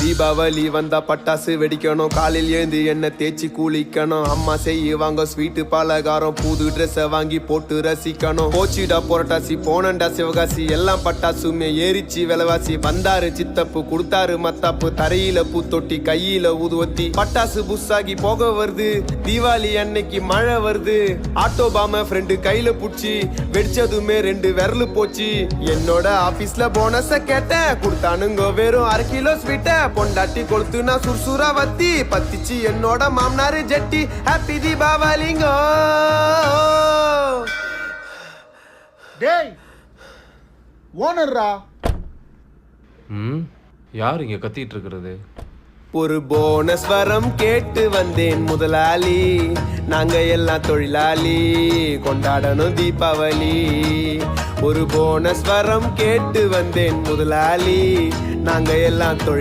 தீபாவளி வந்தா பட்டாசு வெடிக்கணும், காலில் ஏந்து எண்ணெய் தேய்ச்சி குளிக்கணும், அம்மா செய்வாங்க ஸ்வீட்டு பலகாரம், புது ட்ரெஸ்ஸை வாங்கி போட்டு ரசிக்கணும். போச்சுடா புரட்டாசி போனண்டா சிவகாசி, எல்லாம் பட்டாசுமே ஏறிச்சு விலைவாசி. வந்தாரு சித்தப்பு கொடுத்தாரு மத்தாப்பு, தரையில பூத்தொட்டி கையில ஊதுவத்தி, பட்டாசு புஸ்ஸாகி போக வருது, தீபாவளி அன்னைக்கு மழை வருது. ஆட்டோ பாம ஃப்ரெண்டு கையில புடிச்சு வெடிச்சதுமே 2 விரலு போச்சு. என்னோட ஆபீஸ்ல போனஸ கேட்டேன், கொடுத்தானுங்க வெறும் 1/2 கிலோ ஸ்வீட்ட. பொண்டாட்டி கொளுத்துனா சுர்சுரா வத்தி, பத்திச்சு என்னோட மாமனாரு ஜட்டி. ஹாப்பி தீபாவளிங்க. டேய் ஓனர்ரா. யார் இங்க கத்திட்டு இருக்கிறது? ஒரு போனஸ் வரம் கேட்டு வந்தேன் முதலாளி, நாங்க எல்லாம் தொழிலாளி, கொண்டாடணும் தீபாவளி. ஒரு போனஸ் வரம் கேட்டு வந்தேன் முதலாளி, நாங்க எல்லாம் தொழில்